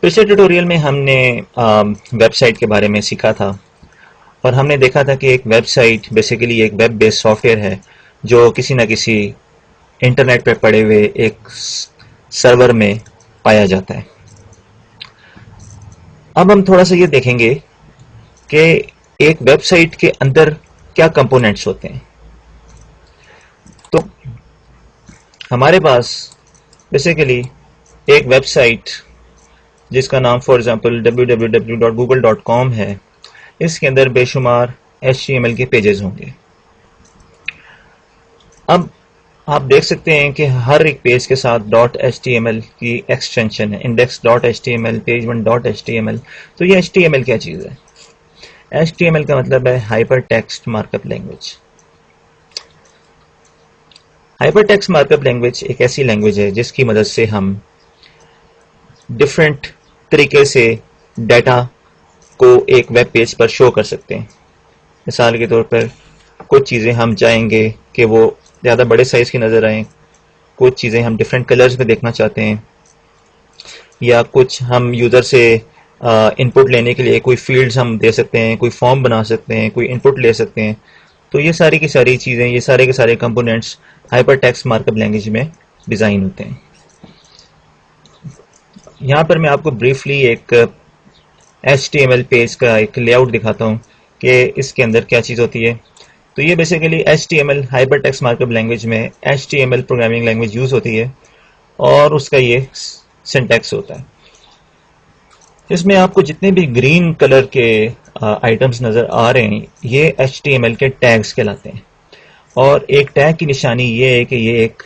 پچھلے ٹیوٹوریل میں ہم نے ویب سائٹ کے بارے میں سیکھا تھا اور ہم نے دیکھا تھا کہ ایک ویب سائٹ بیسیکلی ایک ویب بیس سافٹ ویئر ہے جو کسی نہ کسی انٹرنیٹ پہ پڑے ہوئے ایک سرور میں پایا جاتا ہے. اب ہم تھوڑا سا یہ دیکھیں گے کہ ایک ویب سائٹ کے اندر کیا کمپوننٹس ہوتے ہیں. تو ہمارے پاس بیسیکلی ایک ویب سائٹ جس کا نام فار ایگزامپل www.google.com ہے. اس کے اندر بے شمار HTML کے پیجز ہوں گے. اب آپ دیکھ سکتے ہیں کہ ہر ایک پیج کے ساتھ .html کی ایکسٹینشن ہے, index.html, page1.html. تو یہ HTML کیا چیز ہے؟ HTML کا مطلب ہے hyper text mark up language. Hyper text mark up language ایک ایسی لینگویج ہے جس کی مدد سے ہم ڈفرینٹ طریقے سے ڈیٹا کو ایک ویب پیج پر شو کر سکتے ہیں. مثال کے طور پر کچھ چیزیں ہم چاہیں گے کہ وہ زیادہ بڑے سائز کی نظر آئیں, کچھ چیزیں ہم ڈفرینٹ کلرز میں دیکھنا چاہتے ہیں, یا کچھ ہم یوزر سے ان پٹ لینے کے لیے کوئی فیلڈز ہم دے سکتے ہیں, کوئی فارم بنا سکتے ہیں, کوئی ان پٹ لے سکتے ہیں. تو یہ ساری کی ساری چیزیں, یہ سارے کے سارے components hyper text mark up language میں ڈیزائن ہوتے ہیں. یہاں پر میں آپ کو بریفلی ایک HTML پیج کا ایک لے آؤٹ دکھاتا ہوں کہ اس کے اندر کیا چیز ہوتی ہے. تو یہ basically HTML hyper text mark up language میں HTML پروگرامنگ لینگویج یوز ہوتی ہے اور اس کا یہ سنٹیکس ہوتا ہے. اس میں آپ کو جتنے بھی گرین کلر کے آئٹمس نظر آ رہے ہیں یہ HTML کے ٹیگز کہلاتے ہیں. اور ایک ٹیگ کی نشانی یہ ہے کہ یہ ایک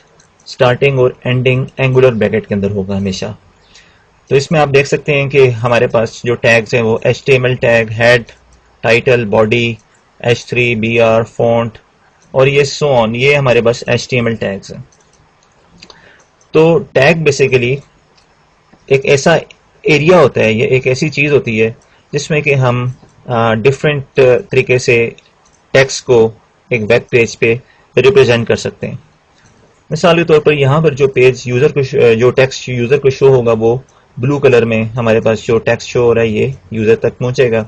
سٹارٹنگ اور اینڈنگ اینگولر بریکٹ کے اندر ہوگا ہمیشہ. تو اس میں آپ دیکھ سکتے ہیں کہ ہمارے پاس جو ٹیگز ہیں وہ HTML tag, head, title, body, H3, BR, font اور یہ سو آن, یہ ہمارے پاس HTML ٹیگز ہیں. تو ٹیگ بیسیکلی ایک ایسا ایریا ہوتا ہے, یہ ایک ایسی چیز ہوتی ہے جس میں کہ ہم ڈفرینٹ طریقے سے ٹیکسٹ کو ایک ویب پیج پہ ریپرزینٹ کر سکتے ہیں. مثال کے طور پر یہاں پر جو پیج یوزر کو جو ٹیکسٹ یوزر کو شو ہوگا وہ بلو کلر میں ہمارے پاس جو ٹیکسٹ شو ہو رہا ہے یہ یوزر تک پہنچے گا.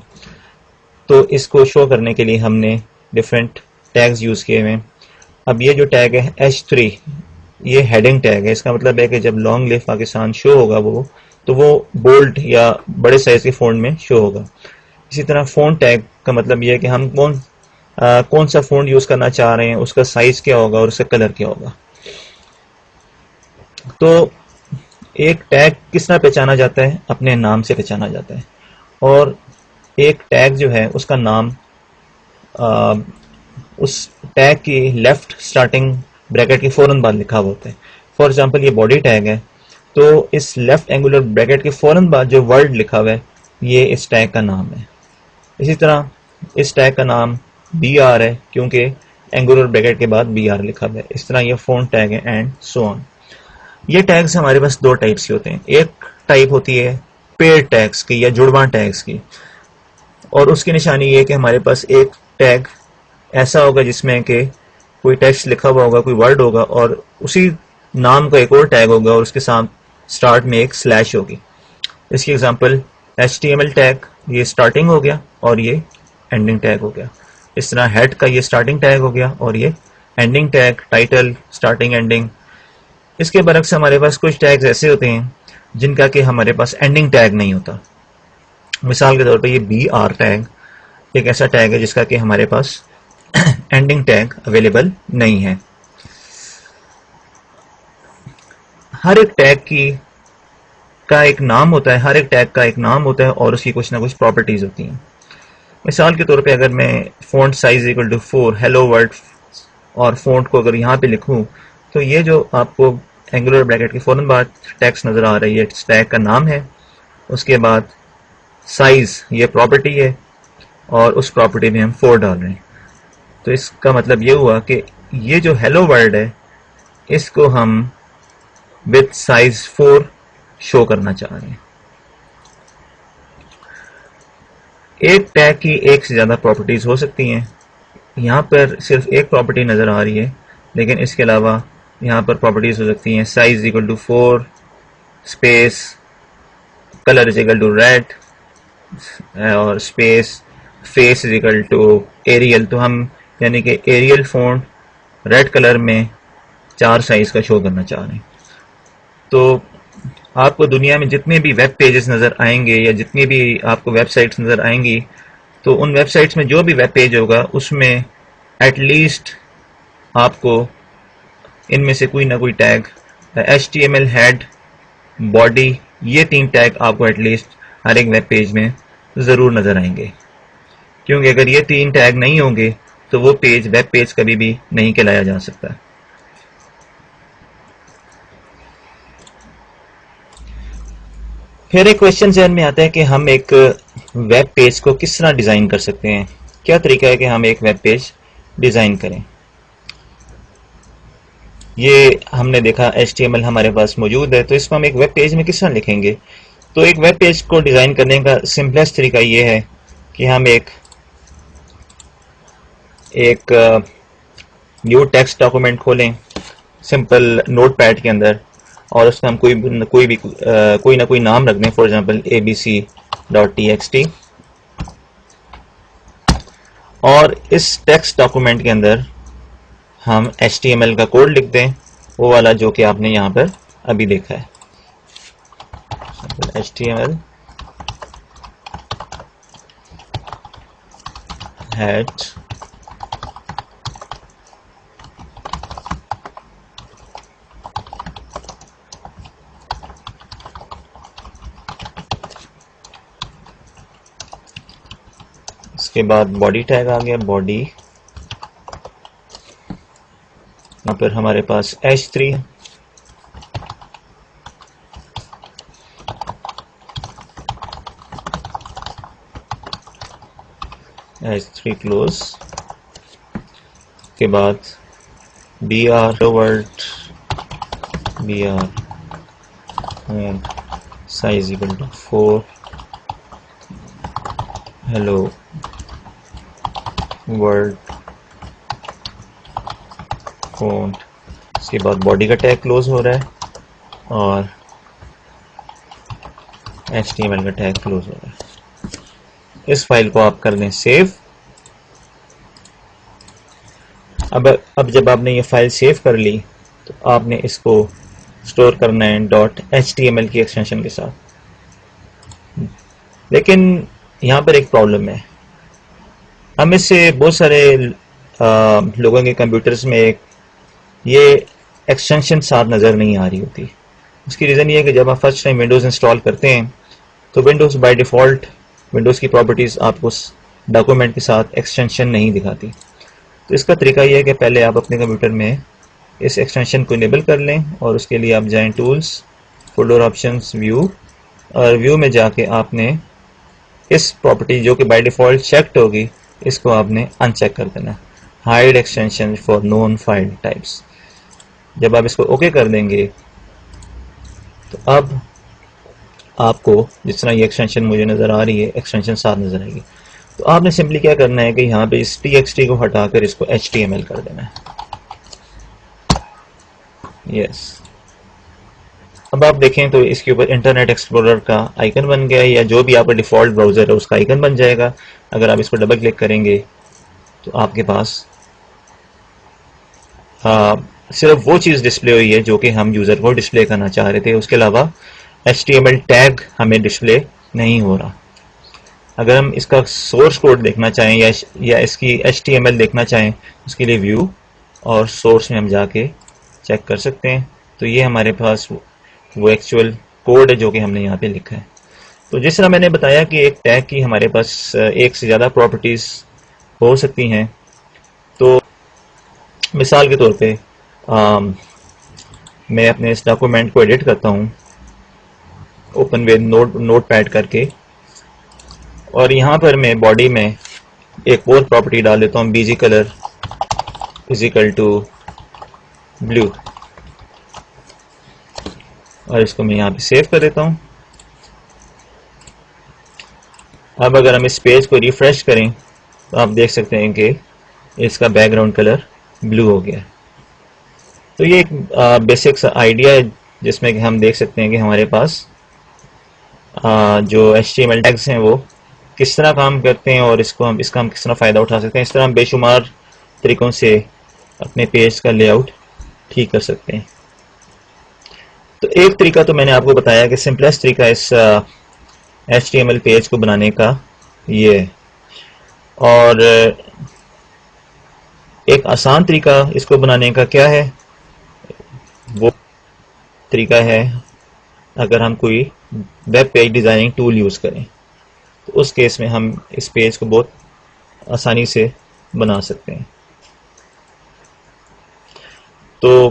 تو اس کو شو کرنے کے لیے ہم نے ڈفرینٹ ٹیگز یوز کیے ہوئے ہیں. اب یہ جو ٹیگ ہے H3 یہ ہیڈنگ ٹیگ ہے. اس کا مطلب ہے کہ جب لانگ لیو پاکستان شو ہوگا تو وہ بولڈ یا بڑے سائز کے فونٹ میں شو ہوگا. اسی طرح فونٹ ٹیگ کا مطلب یہ ہے کہ ہم کون سا فونٹ یوز کرنا چاہ رہے ہیں, اس کا سائز کیا ہوگا اور اس کا کلر کیا ہوگا. تو ایک ٹیگ کس طرح پہچانا جاتا ہے؟ اپنے نام سے پہچانا جاتا ہے. اور ایک ٹیگ جو ہے اس کا نام اس ٹیگ کی لیفٹ سٹارٹنگ بریکٹ کے فوراً بعد لکھا ہوا ہوتا ہے. فار ایگزامپل یہ باڈی ٹیگ ہے تو اس لیفٹ اینگولر بریکٹ کے فوراً بعد جو ورڈ لکھا ہوا ہے یہ اس ٹیگ کا نام ہے. اسی طرح اس ٹیگ کا نام BR ہے کیونکہ اینگولر بریکٹ کے بعد BR لکھا ہوا ہے. اس طرح یہ فونٹ ٹیگ ہے اینڈ سو آن. یہ ٹیگز ہمارے پاس دو ٹائپس کے ہوتے ہیں. ایک ٹائپ ہوتی ہے پیئر ٹیگز کی یا جڑواں ٹیگز کی, اور اس کی نشانی یہ ہے کہ ہمارے پاس ایک ٹیگ ایسا ہوگا جس میں کہ کوئی ٹیکسٹ لکھا ہوا ہوگا, کوئی ورڈ ہوگا اور اسی نام کا ایک اور ٹیگ ہوگا اور اس کے ساتھ سٹارٹ میں ایک سلیش ہوگی. اس کی ایگزامپل HTML ٹیگ یہ سٹارٹنگ ہو گیا اور یہ اینڈنگ ٹیگ ہو گیا. اس طرح ہیڈ کا یہ سٹارٹنگ ٹیگ ہو گیا اور یہ ending tag, title, starting, ending. اس کے برعکس ہمارے پاس کچھ ٹیگز ایسے ہوتے ہیں جن کا کہ ہمارے پاس اینڈنگ ٹیگ نہیں ہوتا. مثال کے طور پہ یہ BR ٹیگ ایک ایسا ٹیگ ہے جس کا کہ ہمارے پاس اینڈنگ ٹیگ اویلیبل نہیں ہے. ہر ایک ٹیگ کا ایک نام ہوتا ہے, ہر ایک ٹیگ کا ایک نام ہوتا ہے اور اس کی کچھ نہ کچھ پراپرٹیز ہوتی ہیں. مثال کے طور پہ اگر میں فونٹ سائز = 4 ہیلو ورلڈ اور فونٹ کو اگر یہاں پہ لکھوں تو یہ جو آپ کو اینگولر بریکٹ کے فوراً بعد ٹیکسٹ نظر آ رہی ہے اس ٹیگ کا نام ہے. اس کے بعد سائز یہ پراپرٹی ہے اور اس پراپرٹی میں ہم 4 ڈال رہے ہیں. تو اس کا مطلب یہ ہوا کہ یہ جو ہیلو ورلڈ ہے اس کو ہم وتھ سائز 4 شو کرنا چاہ رہے ہیں. ایک ٹیگ کی ایک سے زیادہ پراپرٹیز ہو سکتی ہیں. یہاں پر صرف ایک پراپرٹی نظر آ رہی ہے لیکن اس کے علاوہ یہاں پر پراپرٹیز ہو سکتی ہیں size = 4 space colour is equal to red اور space face is equal to Arial. تو ہم یعنی کہ ایریل فونٹ ریڈ کلر میں 4 سائز کا شو کرنا چاہ رہے ہیں. تو آپ کو دنیا میں جتنے بھی ویب پیجز نظر آئیں گے یا جتنی بھی آپ کو ویب سائٹس نظر آئیں گی, تو ان ویب سائٹس میں جو بھی ویب پیج ہوگا اس میں ایٹ لیسٹ آپ کو ان میں سے کوئی نہ کوئی ٹیگ HTML ہیڈ باڈی, یہ 3 ٹیگ آپ کو ایٹ لیسٹ ہر ایک ویب پیج میں ضرور نظر آئیں گے. کیونکہ اگر یہ 3 ٹیگ نہیں ہوں گے تو وہ پیج ویب پیج کبھی بھی نہیں کہلایا جا سکتا. پھر ایک کوشچن ذہن میں آتا ہے کہ ہم ایک ویب پیج کو کس طرح ڈیزائن کر سکتے ہیں, کیا طریقہ ہے کہ ہم ایک ویب پیج ڈیزائن کریں. یہ ہم نے دیکھا HTML ہمارے پاس موجود ہے, تو اس کو ہم ایک ویب پیج میں کس طرح لکھیں گے. تو ایک ویب پیج کو ڈیزائن کرنے کا سمپلیسٹ طریقہ یہ ہے کہ ہم ایک نیو ٹیکسٹ ڈاکومنٹ کھولیں سمپل نوٹ پیڈ کے اندر, اور اس میں ہم کوئی نہ کوئی نام رکھ دیں. فار ایگزامپل abc.txt, اور اس ٹیکسٹ ڈاکومنٹ کے اندر ہم HTML کا کوڈ لکھ دیں, وہ والا جو کہ آپ نے یہاں پر ابھی دیکھا ہے. HTML head اس کے بعد باڈی ٹیگ آ گیا, باڈی, یہاں پر ہمارے پاس H3 کلوز کے بعد BR word BR size equal to 4 hello word font. اس کے بعد باڈی کا ٹیگ کلوز ہو رہا ہے اور HTML کا ٹیگ کلوز ہو رہا ہے. اس فائل کو آپ کر دیں سیو. اب جب آپ نے یہ فائل سیو کر لی تو آپ نے اس کو سٹور کرنا ہے .html کی ایکسٹینشن کے ساتھ. لیکن یہاں پر ایک پرابلم ہے, ہم اس سے بہت سارے لوگوں کے کمپیوٹرز میں یہ ایکسٹینشن ساتھ نظر نہیں آ رہی ہوتی. اس کی ریزن یہ ہے کہ جب آپ فرسٹ ٹائم ونڈوز انسٹال کرتے ہیں تو ونڈوز بائی ڈیفالٹ ونڈوز کی پراپرٹیز آپ کو ڈاکومنٹ کے ساتھ ایکسٹینشن نہیں دکھاتی. تو اس کا طریقہ یہ ہے کہ پہلے آپ اپنے کمپیوٹر میں اس ایکسٹینشن کو انیبل کر لیں, اور اس کے لیے آپ جائیں ٹولز, فولڈر آپشنز, ویو, اور ویو میں جا کے آپ نے اس پراپرٹی جو کہ بائی ڈیفالٹ چیکڈ ہوگی اس کو آپ نے ان چیک کر دینا, hide extension for known file types. جب آپ اس کو اوکے کر دیں گے تو اب آپ کو جس طرح یہ ایکسٹینشن مجھے نظر آ رہی ہے ایکسٹینشن ساتھ نظر آئے گی. تو آپ نے سمپلی کیا کرنا ہے کہ یہاں پہ اس TXT کو ہٹا کر اس کو HTML کر دینا ہے. یس, اب آپ دیکھیں تو اس کے اوپر انٹرنیٹ ایکسپلورر کا آئیکن بن گیا ہے, یا جو بھی آپ کا ڈیفالٹ براؤزر ہے اس کا آئیکن بن جائے گا. اگر آپ اس کو ڈبل کلک کریں گے تو آپ کے پاس صرف وہ چیز ڈسپلے ہوئی ہے جو کہ ہم یوزر کو ڈسپلے کرنا چاہ رہے تھے. اس کے علاوہ HTML ٹیگ ہمیں ڈسپلے نہیں ہو رہا. اگر ہم اس کا سورس کوڈ دیکھنا چاہیں یا اس کی HTML دیکھنا چاہیں, اس کے لیے ویو اور سورس میں ہم جا کے چیک کر سکتے ہیں. تو یہ ہمارے پاس وہ ایکچوئل کوڈ ہے جو کہ ہم نے یہاں پہ لکھا ہے. تو جس طرح میں نے بتایا کہ ایک ٹیگ کی ہمارے پاس ایک سے زیادہ پراپرٹیز ہو سکتی ہیں. تو مثال کے طور پہ میں اپنے اس ڈاکومنٹ کو ایڈٹ کرتا ہوں اوپن ود نوٹ پیڈ کر کے, اور یہاں پر میں باڈی میں ایک اور پراپرٹی ڈال دیتا ہوں BG color is equal to blue, اور اس کو میں یہاں پہ سیو کر دیتا ہوں. اب اگر ہم اس پیج کو ریفریش کریں تو آپ دیکھ سکتے ہیں کہ اس کا بیک گراؤنڈ کلر بلو ہو گیا. تو یہ ایک بیسک آئیڈیا ہے جس میں کہ ہم دیکھ سکتے ہیں کہ ہمارے پاس جو HTML ٹیگز ہیں وہ کس طرح کام کرتے ہیں اور اس کا ہم کس طرح فائدہ اٹھا سکتے ہیں. اس طرح ہم بے شمار طریقوں سے اپنے پیج کا لے آؤٹ ٹھیک کر سکتے ہیں. تو ایک طریقہ تو میں نے آپ کو بتایا کہ سمپلیسٹ طریقہ اس HTML پیج کو بنانے کا یہ ہے. اور ایک آسان طریقہ اس کو بنانے کا کیا ہے؟ وہ طریقہ ہے اگر ہم کوئی web page designing tool use کریں تو اس کیس میں ہم اس پیج کو بہت آسانی سے بنا سکتے ہیں. تو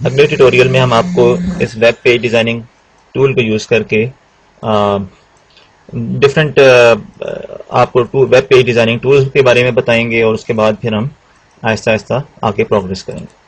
اگلے ٹیوٹوریل میں ہم آپ کو اس ویب پیج ڈیزائننگ ٹول کو یوز کر کے ڈفرینٹ آپ کو ویب پیج ڈیزائننگ ٹولز کے بارے میں بتائیں گے اور اس کے بعد پھر ہم آہستہ آہستہ آگے پروگریس کریں گے.